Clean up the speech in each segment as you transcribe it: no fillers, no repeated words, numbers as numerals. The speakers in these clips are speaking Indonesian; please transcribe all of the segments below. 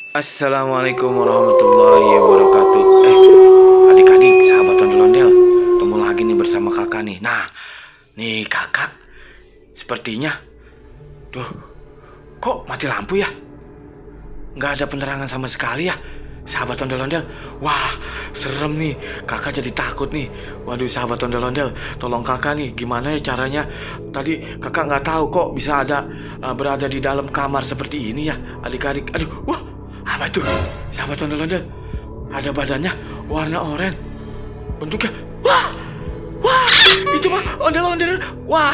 Assalamualaikum warahmatullahi wabarakatuh. Adik-adik, sahabat ondel-ondel, ketemu lagi nih bersama kakak nih. Nah, nih kakak, sepertinya, tuh, kok mati lampu ya? Nggak ada penerangan sama sekali ya, sahabat ondel-ondel. Wah, serem nih, kakak jadi takut nih. Waduh, sahabat ondel-ondel, tolong kakak nih, gimana ya caranya? Tadi kakak nggak tahu kok bisa ada berada di dalam kamar seperti ini ya, adik-adik. Aduh, wah. Apa itu? Sahabat ondel-ondel, ada badannya warna oranye. Bentuknya, wah, wah, itu mah ondel-ondel. Wah,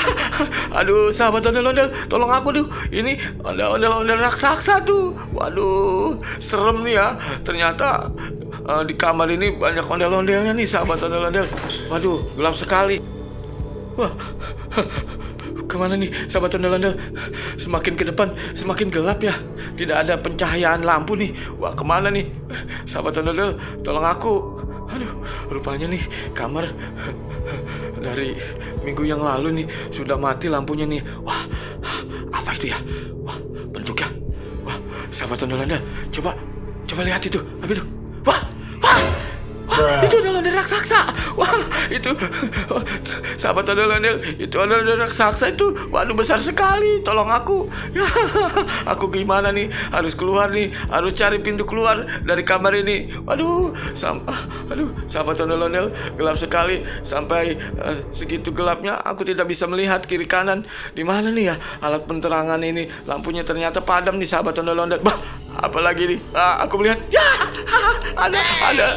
aduh, sahabat ondel-ondel, tolong aku tuh. Ini ondel-ondel raksasa tuh. Waduh, serem nih ya. Ternyata di kamar ini banyak ondel-ondelnya nih, sahabat ondel-ondel. Waduh, gelap sekali. Wah, kemana nih sahabat ondel-ondel? Semakin ke depan semakin gelap ya. Tidak ada pencahayaan lampu nih. Wah, kemana nih sahabat ondel-ondel? Tolong aku. Aduh, rupanya nih kamar dari minggu yang lalu nih sudah mati lampunya nih. Wah, apa itu ya? Wah, bentuknya. Wah, sahabat ondel-ondel, coba lihat itu. Apa itu? Wah, itu ondel-ondel raksasa. Wah, itu sahabat ondel-ondel, itu ondel-ondel raksasa itu. Waduh, besar sekali. Tolong aku. Ya, aku gimana nih? Harus keluar nih. Harus cari pintu keluar dari kamar ini. Waduh, sahabat ondel-ondel, gelap sekali. Sampai segitu gelapnya aku tidak bisa melihat kiri kanan. Di mana nih ya alat penerangan ini? Lampunya ternyata padam nih, sahabat ondel-ondel. Bah, apalagi nih? Aku melihat. Ya,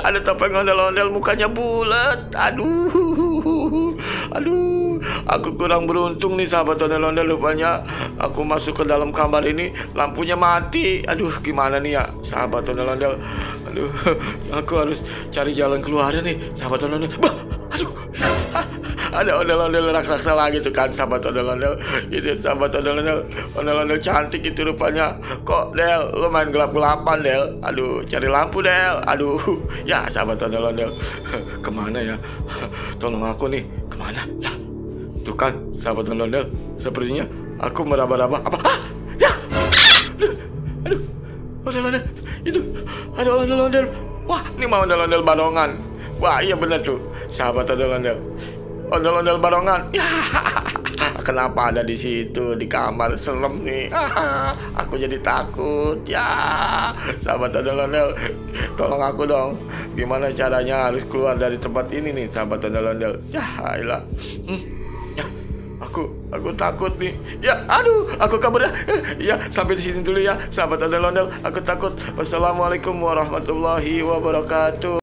ada topeng ondel-ondel, mukanya bulat. Aduh, aku kurang beruntung nih, sahabat ondel-ondel. Rupanya aku masuk ke dalam kamar ini, lampunya mati. Aduh, gimana nih ya, sahabat ondel-ondel. Aduh, aku harus cari jalan keluarnya nih, sahabat ondel-ondel. Bah, aduh, ada ondel-ondel raksasa lagi tuh kan, sahabat ondel-ondel. Itu sahabat ondel-ondel cantik itu rupanya. Kok Del, lo main gelap-gelapan Del? Aduh, cari lampu Del. Aduh, ya sahabat ondel-ondel, kemana ya? Tolong aku nih, kemana? Nah, tuh kan sahabat ondel-ondel, sepertinya aku meraba-raba. Apa? Ya, aduh, ondel-ondel itu, ada ondel-ondel. Wah, ini mau ondel-ondel barongan. Wah, iya bener tuh, sahabat ondel-ondel. Ondel-ondel barongan. Ya, kenapa ada di situ di kamar? Serem nih. Aku jadi takut. Ya, sahabat ondel-ondel, tolong aku dong. Gimana caranya harus keluar dari tempat ini nih, sahabat ondel-ondel? Ya, ayolah. Ya, aku takut nih. Ya, aduh, aku kabur ya. Ya, sampai di sini dulu ya, sahabat ondel-ondel. Aku takut. Wassalamualaikum warahmatullahi wabarakatuh.